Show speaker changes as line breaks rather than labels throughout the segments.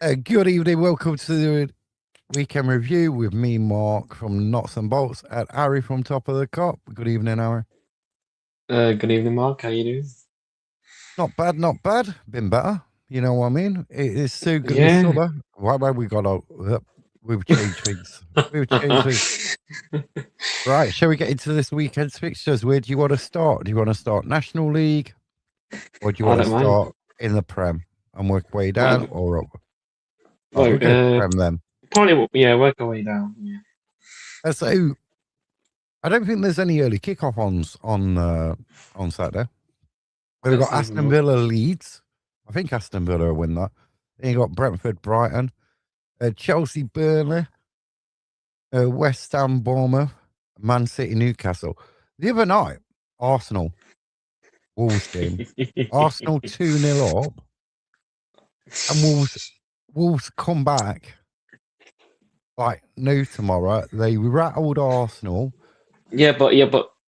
Good evening. Welcome to the weekend review with me, Mark from Knots and Bolts, and Harry from Top of the Cop. Good evening, Harry.
Good evening, Mark. How you doing?
Not bad, not bad. Been better. You know what I mean? It is so good this
Yeah.
summer. Why we got we've changed things. We've changed things. Right, shall we get into this weekend's fixtures? Where do you want to start? Do you want to start National League, or do you
I
want to
don't mind.
start in the Prem and work way down
Well,
or up? Right,
well,
we'll go Prem then.
probably yeah, work our way down. Yeah.
So I don't think there's any early kickoff on Saturday. We've
Don't
got
think
Aston
more.
Villa Leeds. I think Aston Villa will win that. Then you got Brentford Brighton, Chelsea Burnley, West Ham Bournemouth, Man City Newcastle. The other night, Arsenal Wolves game. Arsenal 2-0 up, and Wolves come back like no tomorrow. They rattled Arsenal.
Yeah, but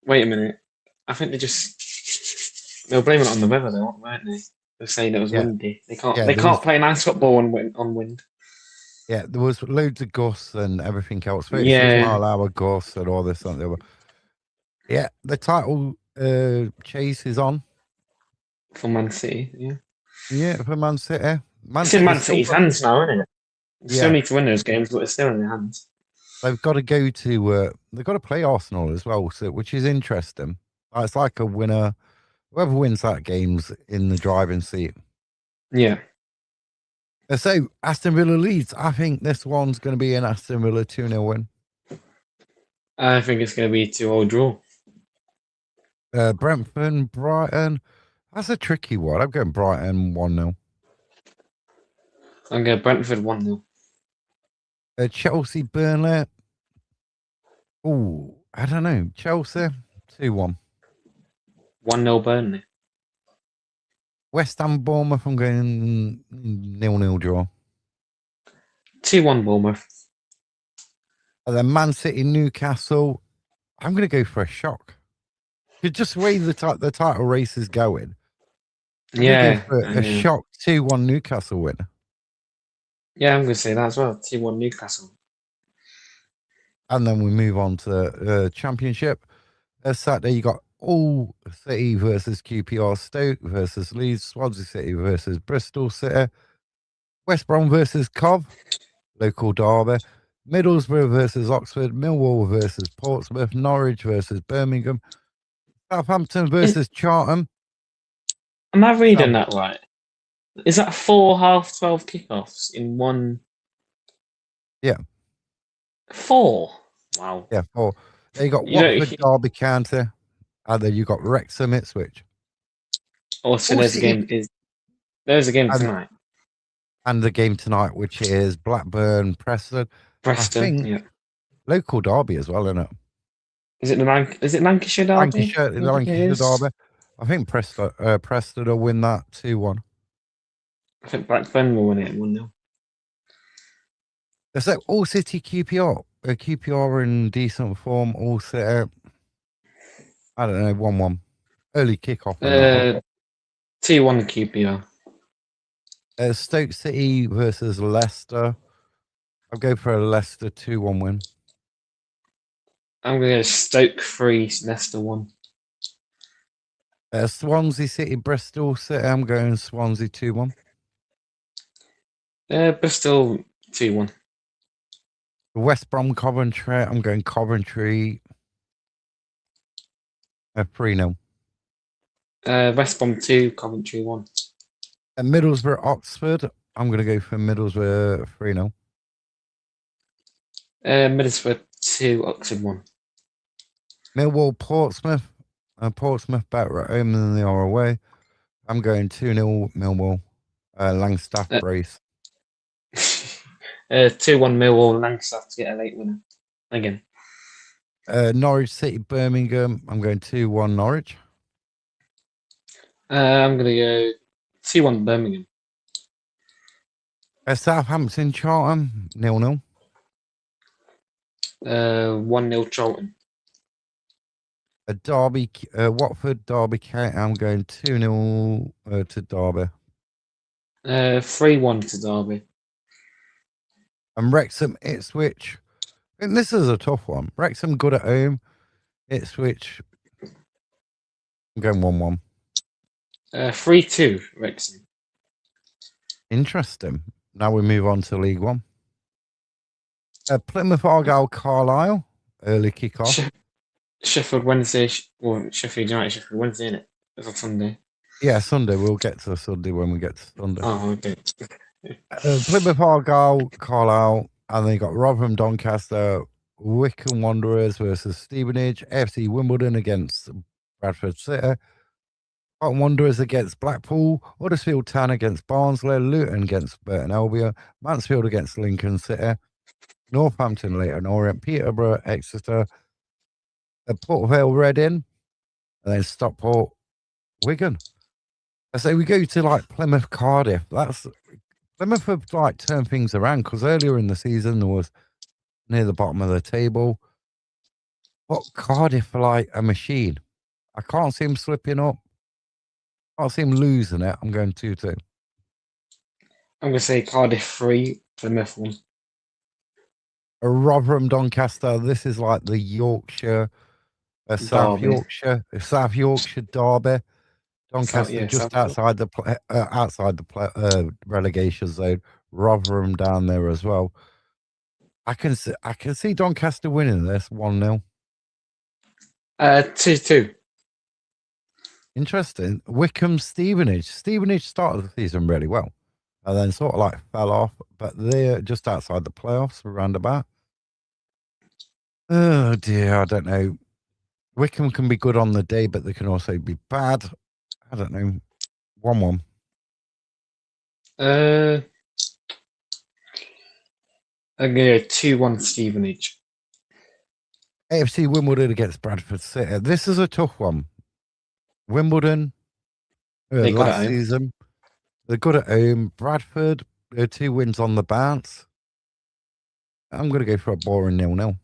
wait a minute. I think they were blaming it on the weather, though, weren't they? They're saying it was
Yeah,
windy. They can't
yeah,
they
there
can't
was
play nice football on wind.
yeah, there was loads of gusts and everything else. 36
Yeah,
mile an hour gusts and all this and the other. Yeah, the title chase is on.
for Man City. Yeah,
Yeah, for Man City. Man
it's in
City
Man
still
City's
got,
hands now, isn't it? They still
yeah,
need to win those games, but it's still in their hands.
they've got to they've got to play Arsenal as well, so which is interesting. It's like a winner. Whoever wins that game's in the driving seat.
Yeah,
So Aston Villa Leeds. I think this one's going to be an Aston Villa 2-0 win.
I think it's going to be 2-2 draw.
Brentford Brighton. That's a tricky one. I'm going Brighton 1-0.
I'm going Brentford 1-0.
Chelsea Burnley. Oh, I don't know. Chelsea 2-1.
1-0 Burnley.
West Ham Bournemouth. I'm going 0-0 draw.
2-1 Bournemouth.
And then Man City Newcastle. I'm going to go for a shock. Just the way the title race is going. I'm going to go
Yeah,
for a shock 2-1 Newcastle win.
yeah, I'm going to say that as well. 2-1 Newcastle.
And then we move on to the Championship. Saturday, you got All City versus QPR, Stoke versus Leeds, Swansea City versus Bristol City, West Brom versus Cov, local derby, Middlesbrough versus Oxford, Millwall versus Portsmouth, Norwich versus Birmingham, Southampton versus Charlton.
Am I reading that right? Is that 4 half-12 kickoffs in one?
Yeah.
4? Wow.
Yeah, 4. Then you got
You know,
Watford, Derby County, and then you got Wrexham, Ipswich.
also
All
there's a
City,
game tonight.
and the game tonight, which is Blackburn, Preston. I
Preston,
think
yeah.
local derby as well, isn't it?
Is it Lancashire Derby?
Lancashire,
I think it is.
derby. I think Preston will win that 2-1.
I think Blackburn will win it 1-0.
It's like All City QPR. QPR in decent form. All City, I don't know, 1-1. Early kickoff in that one.
2-1 QPR.
Stoke City versus Leicester. I'll go for a Leicester 2-1 win.
I'm going to go Stoke 3, Leicester 1.
Swansea City, Bristol City. I'm going Swansea 2-1.
Bristol 2-1.
West Brom Coventry. I'm going Coventry 3-0.
West Brom 2, Coventry 1.
And Middlesbrough Oxford. I'm going to go for Middlesbrough 3-0.
Middlesbrough 2, Oxford 1.
Millwall Portsmouth. Portsmouth better at home than they are away. I'm going 2-0 Millwall. Langstaff brace.
2-1 Millwall, Langstaff to get a late winner again.
Norwich City Birmingham. I'm going 2-1 Norwich.
I'm going to go 2-1 Birmingham.
Southampton Charlton 0-0.
1-0 Charlton.
Derby Watford Derby County. I'm going 2-0 to Derby.
3-1 to Derby.
And Wrexham, Ipswich. I think this is a tough one. Wrexham good at home. Ipswich. I'm going 1-1.
3-2 Wrexham.
Interesting. Now we move on to League One. Plymouth Argyle Carlisle. Early kickoff.
Sheffield Wednesday. Well, Sheffield United, Sheffield Wednesday, innit? It's on Sunday.
Yeah, Sunday. We'll get to Sunday when we get to Sunday.
Oh, okay.
Plymouth Argyle Carlisle. And then you got Rotherham Doncaster, Wycombe Wanderers versus Stevenage, AFC Wimbledon against Bradford City, Bolton Wanderers against Blackpool, Huddersfield Town against Barnsley, Luton against Burton Albion, Mansfield against Lincoln City, Northampton Leyton Orient, Peterborough Exeter, Port Vale Reading, and then Stockport Wigan. So we go to like Plymouth Cardiff. Plymouth have like turned things around because earlier in the season there was near the bottom of the table. But Cardiff are like a machine. I can't see him slipping up. I can't see him losing it. I'm going 2-2.
I'm going to say Cardiff 3, Plymouth 1.
Rotherham Doncaster. This is like the Yorkshire, South
Derby.
Yorkshire derby. Doncaster just outside the relegation zone. Rotherham down there as well. I can see Doncaster winning this 1-0.
2-2.
Interesting. Wycombe Stevenage. Stevenage started the season really well, and then sort of like fell off, but they're just outside the playoffs, roundabout. Oh dear, I don't know. Wycombe can be good on the day, but they can also be bad. I don't know. 1-1.
I'm going to go 2-1 Stevenage.
AFC Wimbledon against Bradford City. This is a tough one. Wimbledon, last season, they're good at home. Bradford, 2 wins on the bounce. I'm going to go for a boring 0-0.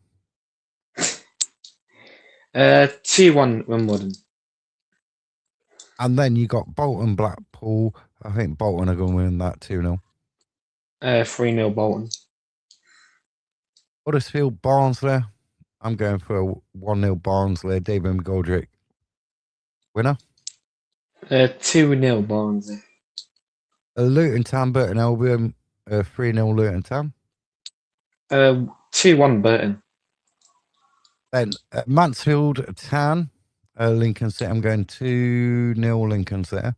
2-1 Wimbledon.
And then you got Bolton Blackpool. I think Bolton are going to win that 2-0.
3-0 Bolton.
Huddersfield Barnsley. I'm going for a 1-0 Barnsley. David McGoldrick winner.
2-0 Barnsley.
Luton Town Burton Albion. 3-0 Luton Town.
2-1 Burton.
Then Mansfield Town. Lincoln City. I'm going 2-0 Lincoln City.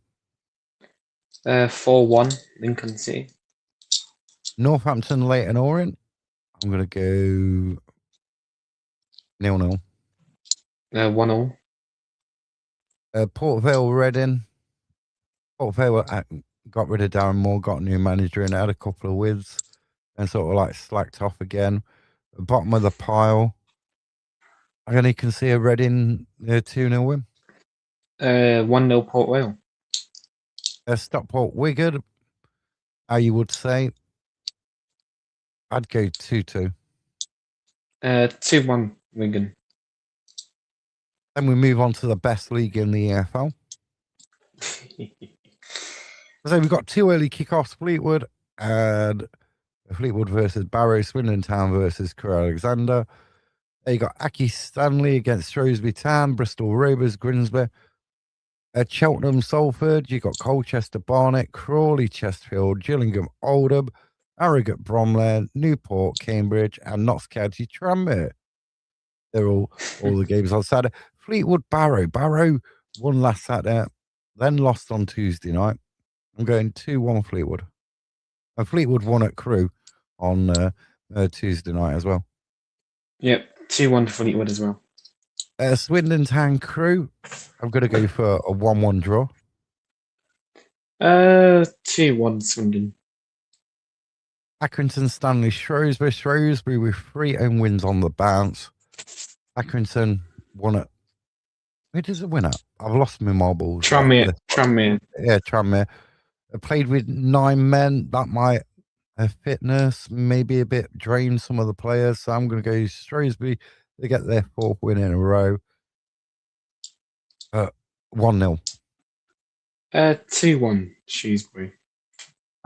4-1 Lincoln City.
Northampton Leyton Orient. I'm going to go 0-0.
1-0.
Port Vale Reading. Port Vale got rid of Darren Moore, got a new manager and had a couple of wins and sort of like slacked off again. Bottom of the pile. I only can see a Reading 2-0 win.
1-0 Port Vale.
Stockport Wigan. How you would say? I'd go 2-2.
2-1 Wigan.
Then we move on to the best league in the EFL. So we've got 2 early kickoffs, Fleetwood versus Barrow, Swindon Town versus Crewe Alexander. There you got Aki Stanley against Shrewsbury Town, Bristol Rovers, Grimsby. Cheltenham Salford, you got Colchester Barnet, Crawley Chesterfield, Gillingham Oldham, Harrogate Bromley, Newport Cambridge, and Notts County Tranmere. They're all the games on Saturday. Fleetwood Barrow. Barrow won last Saturday, then lost on Tuesday night. I'm going 2-1 Fleetwood. And Fleetwood won at Crewe on Tuesday night as well.
Yep, 2-1 Fleetwood as well.
Swindon Town Crewe. I'm going to go for a 1-1 draw.
2-1 Swindon.
Accrington Stanley Shrewsbury. Shrewsbury with 3 home wins on the bounce. Accrington won it. Who does it win at? I've lost my marbles.
Tranmere.
Yeah, Tranmere. Played with 9 men. That might fitness maybe a bit drain some of the players. So I'm going to go Shrewsbury. They get their 4th win in a row. 1-0.
2-1 Shrewsbury.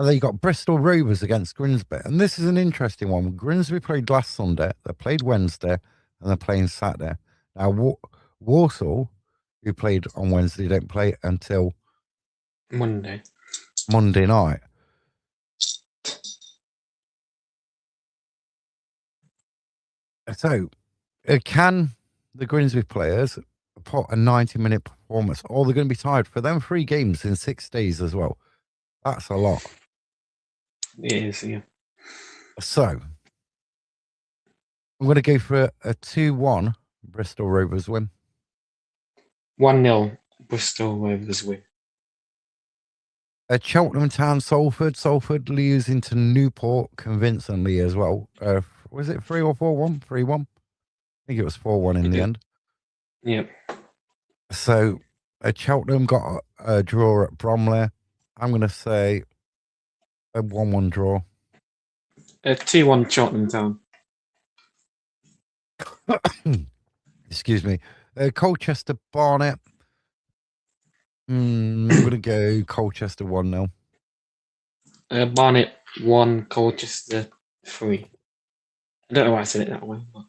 And then you got Bristol Rovers against Grimsby. And this is an interesting one. Grimsby played last Sunday, they played Wednesday, and they're playing Saturday. Now, Warsaw, who played on Wednesday, don't play until
Monday
night. So, can the Grimsby players put a 90-minute performance, or they're going to be tired for them 3 games in 6 days as well? That's a lot.
it is, yeah.
So, I'm going to go for a 2-1 Bristol Rovers win.
1-0 Bristol Rovers win.
At Cheltenham Town, Salford losing to Newport convincingly as well. Was it 3 or 4-1? 3-1? I think it was 4-1 in the end.
Yep.
So Cheltenham got a draw at Bromley. I'm going to say a 1-1 draw.
2-1 Cheltenham Town.
Excuse me. Colchester Barnet. I'm going to go Colchester 1-0.
Barnet 1, Colchester 3. I don't know why I said it that way. But...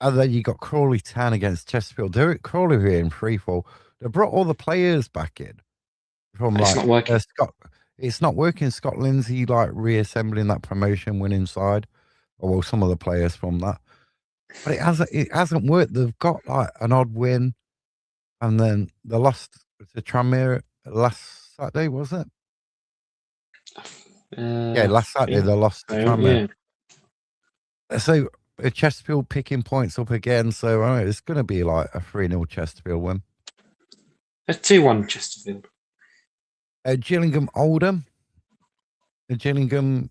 And then you got Crawley Town against Chesterfield. Derek Crawley here in freefall. They brought all the players back in from
it's not working.
It's not working. Scott Lindsay reassembling that promotion winning side, or well, some of the players from that, but it hasn't worked. They've got an odd win, and then they lost to Tranmere last Saturday, was it? Yeah, last Saturday they lost to Tranmere. Yeah. So Chesterfield picking points up again, so it's going to be like a 3-0 Chesterfield win.
A 2-1 Chesterfield.
Gillingham Oldham. Gillingham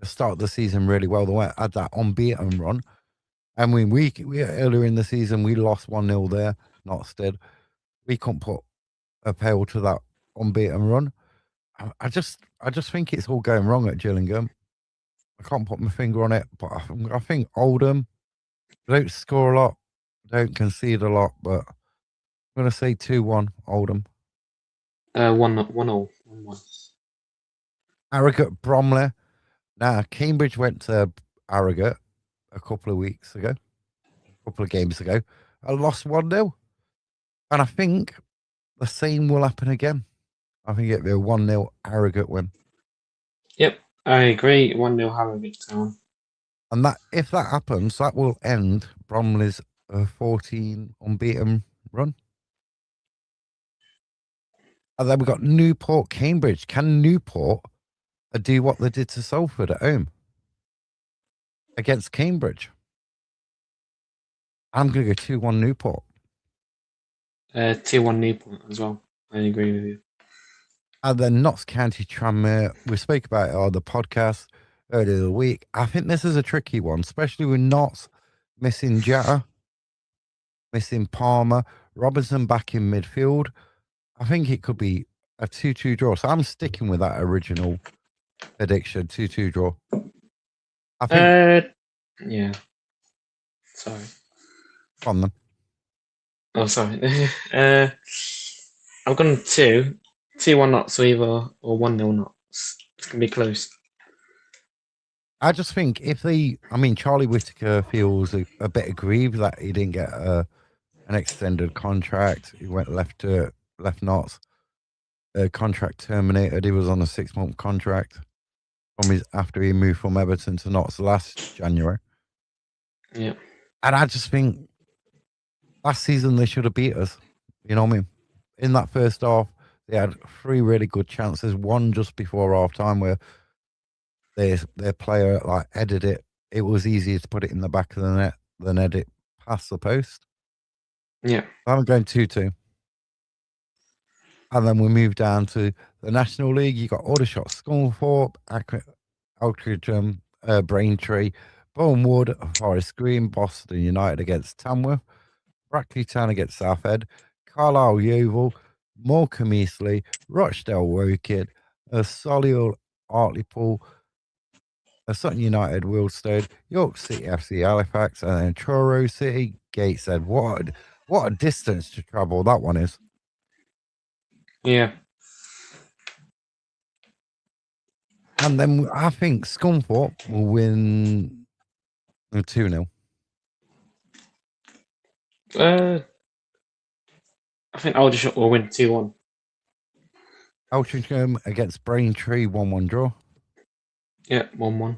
started the season really well. They had that unbeaten run. And we earlier in the season we lost 1-0 there, Notstead. We couldn't put a pale to that unbeaten run. I just think it's all going wrong at Gillingham. I can't put my finger on it, but I think Oldham don't score a lot, don't concede a lot, but I'm going to say 2-1 Oldham.
1-1.
Harrogate Bromley. Now, Cambridge went to Harrogate a couple of games ago. I lost 1-0. And I think the same will happen again. I think it'll be a 1-0 Harrogate win.
Yep, I agree. 1-0 Harrogate Town.
And that if that happens, that will end Bromley's 14 unbeaten run. And then we've got Newport Cambridge. Can Newport do what they did to Salford at home against Cambridge? I'm going to go 2-1 Newport.
2-1 Newport as well. I agree with you.
And then Notts County Tranmere. We spoke about it on the podcast earlier the week. I think this is a tricky one, especially with Notts missing Jatta, missing Palmer, Robinson back in midfield. I think it could be a 2-2 draw. So I'm sticking with that original prediction, 2-2 draw. I think.
Yeah. Sorry.
On them.
Oh, sorry. I've gone 2-1 Notts either or 1-0 Notts. It's going to be close.
I just think Charlie Whittaker feels a bit aggrieved that he didn't get an extended contract. He went left Notts. Contract terminated. He was on a 6-month contract after he moved from Everton to Notts last January.
Yeah.
And I just think last season they should have beat us. You know what I mean? In that first half, they had 3 really good chances. One just before half time where their player headed it. It was easier to put it in the back of the net than head it past the post.
Yeah.
I'm going 2-2. And then we move down to the National League. You got Aldershot, Scunthorpe, Altrincham, Braintree, Bournemouth, Forest Green, Boston United against Tamworth, Brackley Town against Southend, Carlisle Yeovil, Morecambe Eastleigh, Rochdale Woking, Solihull Hartlepool, Sutton United Wealdstone, York City FC Halifax, and then Truro City Gateshead. What a distance to travel that one is.
Yeah.
And then I think Scunthorpe will win 2-0.
I think Aldershot will win 2-1.
Altrincham against Braintree 1-1 draw.
Yeah, 1-1.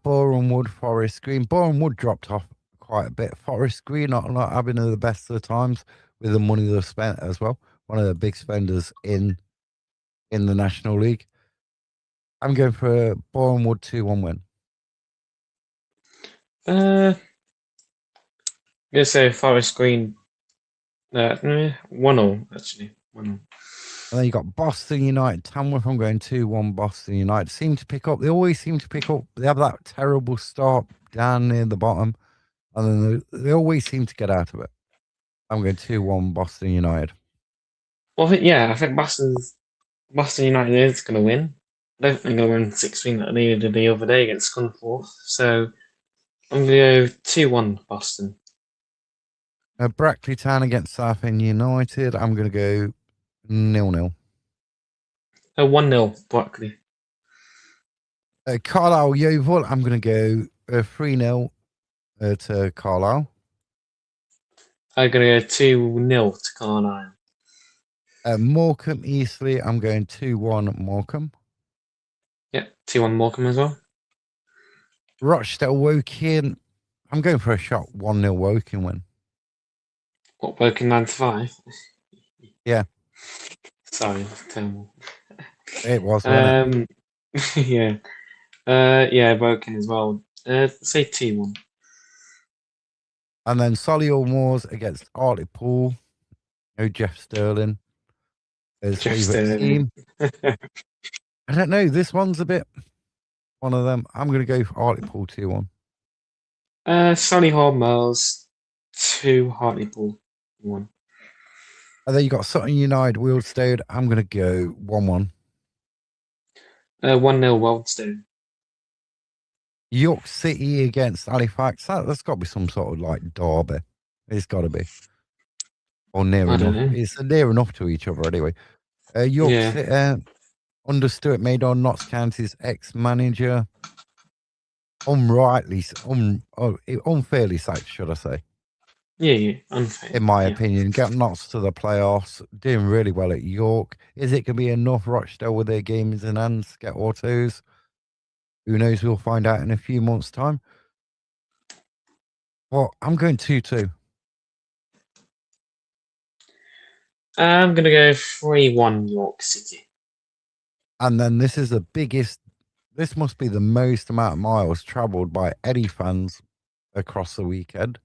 Boreham Wood, Forest Green. Boreham Wood dropped off quite a bit. Forest Green not having the best of the times with the money they've spent as well. One of the big spenders in the National League. I'm going for a Boreham Wood 2-1 win.
I'm gonna say Forest Green. 1-0 actually. 1-0.
And then you got Boston United, Tamworth. I'm going 2-1 Boston United. Seem to pick up. They always seem to pick up. They have that terrible start down near the bottom, and then they always seem to get out of it. I'm going 2-1 Boston United.
Well, I think Boston United is going to win. I don't think they're going to win 6-3 that they did the other day against Scunthorpe. So I'm going to go 2-1 Boston.
Brackley Town against Southend United. I'm going to go 0-0.
1-0 Brackley.
Carlisle Yeovil. I'm going to go 3-0 to Carlisle.
I'm going to go 2-0 to Carlisle.
Morecambe Eastleigh. I'm going 2-1 Morecambe.
Yeah, 2-1 Morecambe as well.
Rochdale Woking. I'm going for a shot 1-0 Woking win.
What, Woking 9-5?
Yeah.
Sorry, that's terrible.
It was, wasn't
it? Yeah, Woking as well. Say 2-1.
And then Solihull Moors against Hartlepool. No Jeff Sterling. His
Jeff
favourite
Sterling.
team. I don't know. This one's a bit one of them. I'm going to go for Hartlepool 2-1.
Solihull Moors 2, Hartlepool 1.
And then you got Sutton United, Wealdstone. I'm going to go 1-1.
1-0 Wealdstone.
York City against Halifax. That's got to be some sort of like derby. It's got to be. Or near enough. It's near enough to each other anyway. York City, under Stuart Maidon, Notts County's ex-manager. Unfairly sacked, should I say.
Yeah, unfair.
In my opinion, get Notts to the playoffs, doing really well at York. Is it going to be enough? Rochdale with their games in hands, get autos. Who knows? We'll find out in a few months' time. Well, I'm going 2-2.
I'm going to go 3-1 York City.
And then this is the biggest, this must be the most amount of miles travelled by Eddie fans across the weekend.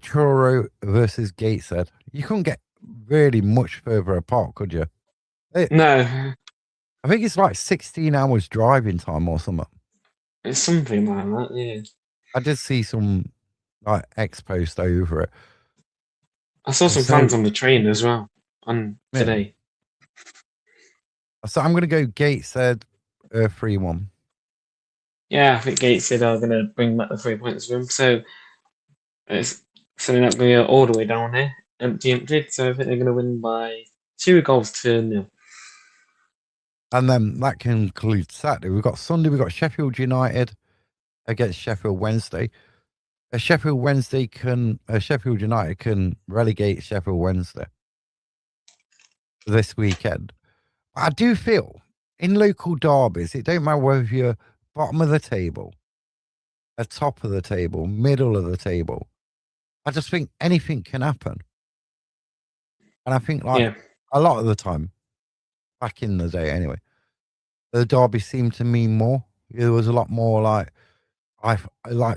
Truro versus Gateshead. You couldn't get really much further apart, could you?
No.
I think it's like 16 hours driving time or something.
It's something like that, yeah.
I did see some like X post over it.
I saw some fans on the train as well today.
So I'm going to go Gateshead 3-1.
Yeah, I think Gateshead are going to bring back the 3 points for them. So it's certainly not going to go all the way down here, empty. So I think they're going to win by 2-0.
And then that concludes Saturday. We've got Sunday. We've got Sheffield United against Sheffield Wednesday. Sheffield United can relegate Sheffield Wednesday this weekend. I do feel in local derbies, it don't matter whether you're bottom of the table, top of the table, middle of the table. I just think anything can happen. And I think a lot of the time, back in the day anyway, the derby seemed to mean more. There was a lot more like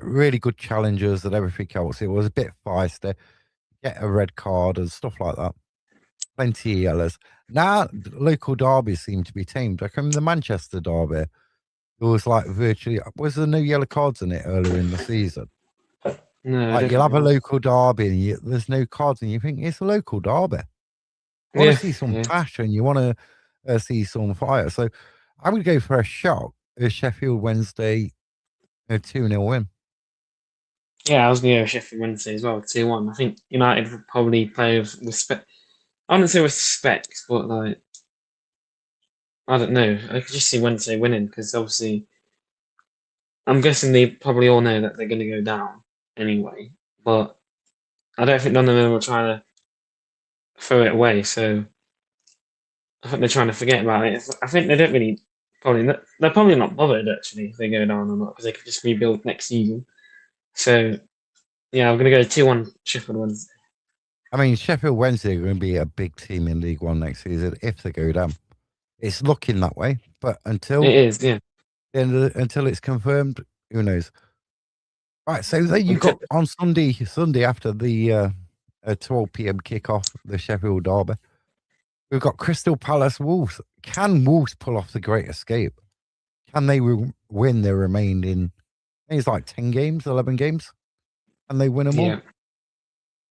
really good challengers and everything else. It was a bit feisty. Get a red card and stuff like that. Plenty of yellows. Now local derbies seem to be tamed. I can remember the Manchester derby. It was like was there no yellow cards in it earlier in the season?
No,
you'll have a local derby and there's no cards, and you think it's a local derby. You want to see some passion. You want to see some fire. So I would go for a shot. Sheffield Wednesday, a 2-0 win.
Yeah, I was going to go Sheffield Wednesday as well, 2-1. I think United would probably play with respect. I wouldn't say respect, but like I don't know. I could just see Wednesday winning because obviously I'm guessing they probably all know that they're going to go down anyway. But I don't think none of them are trying to throw it away. So I think they're trying to forget about it. I think they don't really they're probably not bothered actually if they go down or not because they could just rebuild next season. So yeah, I'm going to go 2-1 Sheffield Wednesday.
I mean, Sheffield Wednesday are going to be a big team in League One next season if they go down. It's looking that way, but until
It is, yeah.
until it's confirmed, who knows? Right, so then you got on Sunday after the 12 p.m. kickoff, the Sheffield derby. We've got Crystal Palace Wolves. Can Wolves pull off the Great Escape? Can they win their remaining? I think it's like 10 games, 11 games. Can they win them all?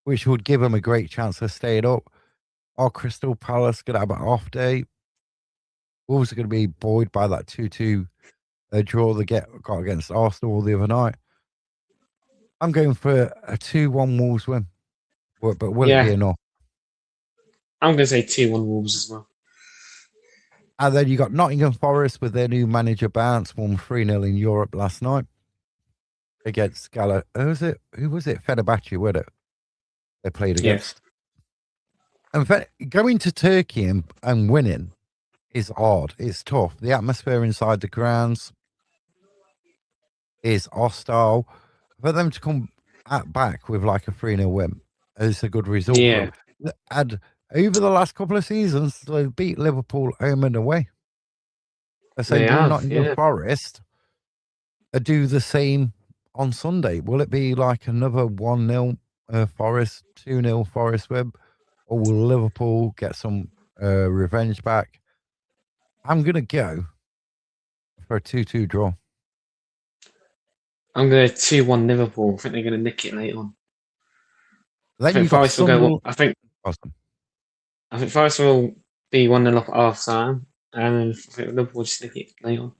Which would give them a great chance of staying up. Are Crystal Palace going to have an off day? Wolves are going to be buoyed by that 2-2 draw they got against Arsenal the other night. I'm going for a 2-1 Wolves win. But will it be enough?
I'm going to say 2-1 Wolves as well.
And then you got Nottingham Forest with their new manager Bounce, won 3-0 in Europe last night against Who was it? Fenerbahce, wasn't it? They played against. Yes. And going to Turkey and winning is hard. It's tough. The atmosphere inside the grounds is hostile. For them to come back with like a 3-0 win is a good result.
Yeah.
And over the last couple of seasons, they beat Liverpool home and away. So Nottingham Forest do the same on Sunday. Will it be like another 1-0 Forest, 2-0 Forest win? Or will Liverpool get some revenge back? I'm going to go for a 2-2 draw.
I'm going to 2-1 Liverpool. I think they're going to nick it late on.
Then I think Forest will go.
I think
awesome.
I think Forest will be 1-0 up at half time, and I think Liverpool will just nick it late on.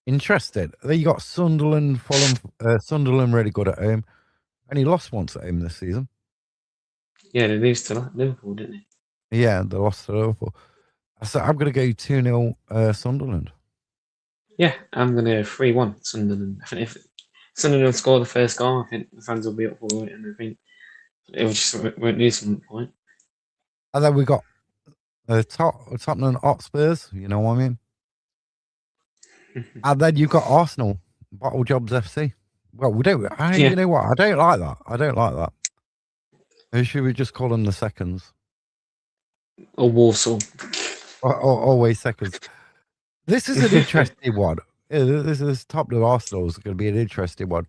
Interested. Then you got Sunderland, Fulham. Sunderland really good at home, and he lost once at home this season.
Yeah, they lost to Liverpool, didn't they?
Yeah, they lost to Liverpool. So I'm going to go 2-0 Sunderland.
Yeah, I'm going to go 3-1 Sunderland. I think if Sunderland score the first goal, I think the fans will be up for it, and I think it won't lose some point.
And then we got Tottenham Hotspurs, you know what I mean? And then you've got Arsenal, Bottle Jobs FC. Well, we don't. You know what? I don't like that. Who should we just call them the seconds?
Or Warsaw.
Or always seconds. This is an interesting one. This is Tottenham Arsenal is going to be an interesting one.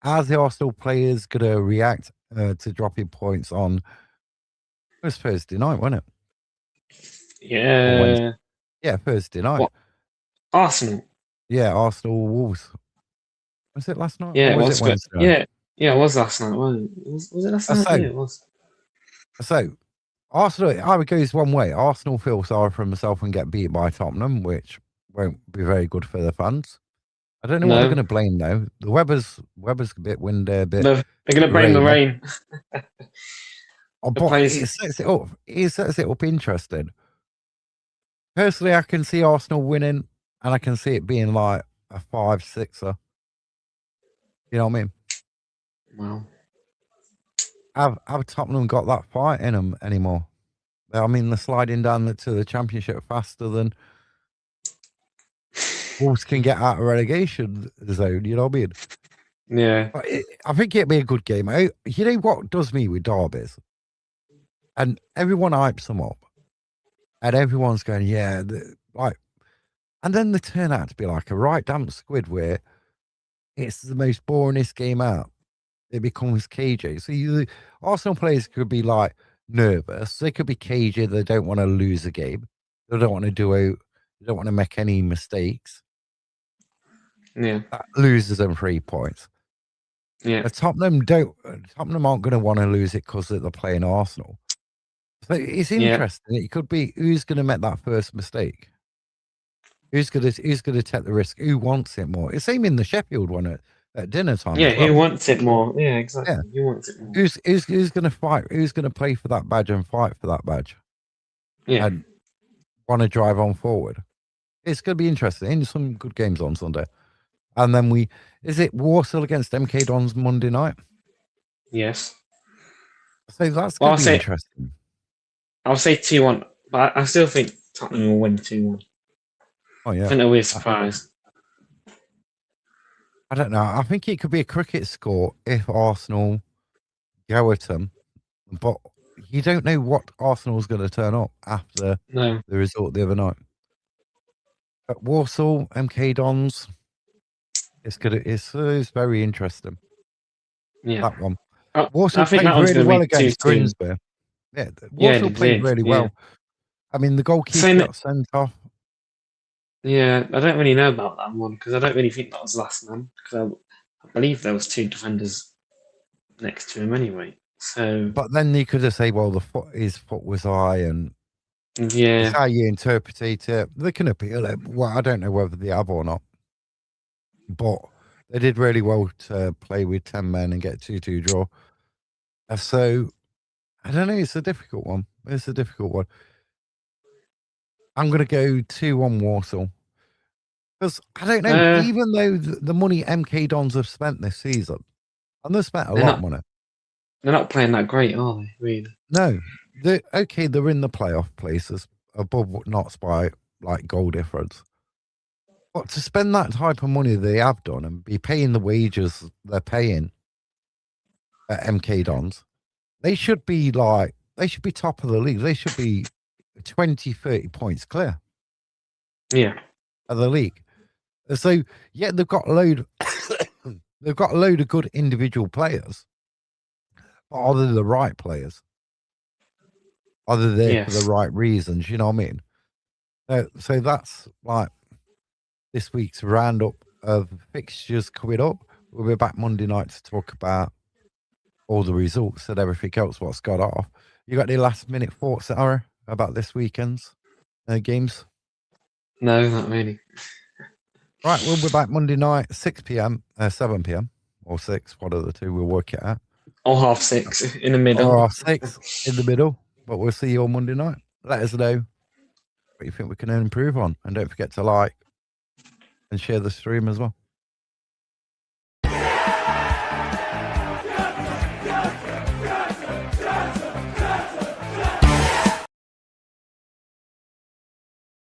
As the Arsenal players going to react to dropping points on it was Thursday night, wasn't it?
Yeah.
Yeah, Thursday night.
What? Arsenal.
Yeah, Arsenal Wolves. Was it last night?
Yeah,
or was it Wednesday?
Yeah, it was last night. Was it last night? Yeah, it was.
So Arsenal, I would go one way. Arsenal feel sorry for themselves and get beat by Tottenham, which won't be very good for the fans. I don't know what they're going to blame though. The weather's a bit windy, a bit.
They're going to blame the rain.
But it sets it up. It sets it up interesting. Personally, I can see Arsenal winning, and I can see it being like a 5-6er. You know what I mean?
Wow.
Have Tottenham got that fight in them anymore? I mean, they're sliding down to the Championship faster than Wolves can get out of relegation zone. You know what I mean?
Yeah.
I think it'd be a good game. You know what does me with derbies? And everyone hypes them up. And everyone's going, yeah, and then they turn out to be like a right damn squid where it's the most boringest game out. It becomes cagey. So Arsenal players could be like nervous. They could be cagey. They don't want to lose a game. They don't want to make any mistakes.
Yeah.
That loses them 3 points.
Yeah.
But Tottenham aren't going to want to lose it because they're playing Arsenal. So it's interesting. Yeah. It could be who's going to make that first mistake. Who's going to take the risk? Who wants it more? It's same in the Sheffield one at dinner time.
Yeah, who wants it more? Yeah, exactly. Yeah. Who wants it more?
Who's going to fight? Who's going to play for that badge and fight for that badge?
Yeah.
And want to drive on forward. It's going to be interesting. Some good games on Sunday. And then is it Walsall against MK Dons Monday night?
Yes.
So that's going to be interesting.
I'll say 2-1, but I still think Tottenham will win 2-1.
Oh, yeah.
I think they'll be a surprise.
I don't know. I think it could be a cricket score if Arsenal go at them. But you don't know what Arsenal's going to turn up after the result the other night. But Walsall, MK Dons, it's very interesting.
Yeah.
That one. Walsall played really well against Grimsby. Yeah, Walsall played really well. I mean, the goalkeeper got sent off.
Yeah, I don't really know about that one because I don't really think that was last man because I believe there was 2 defenders next to him anyway. So,
but then you could have said, well, his foot was high, and it's how you interpret it. They can appeal it. Well, I don't know whether they have or not, but they did really well to play with 10 men and get 2-2 draw. So I don't know. It's a difficult one. I'm going to go 2-1 Walsall. Because I don't know, even though the money MK Dons have spent this season, and they've spent a lot of money.
They're not playing that great, are they, really?
No. They're in the playoff places, above Notts by like goal difference. But to spend that type of money they have done and be paying the wages they're paying at MK Dons, they should be top of the league. They should be 20, 30 points clear.
Yeah.
Of the league. So yeah, they've got a load of good individual players. But are they the right players? Are they there for the right reasons? You know what I mean? So that's like this week's roundup of fixtures coming up. We'll be back Monday night to talk about all the results and everything else, what's got off. You got any last minute thoughts, Sarah, about this weekend's games?
No, not really.
Right, we'll be back Monday night, 6 p.m., 7 p.m. or 6, one of the two, we'll work it out.
Or 6:30 in the middle.
Or 6 in the middle, but we'll see you on Monday night. Let us know what you think we can improve on. And don't forget to like and share the stream as well.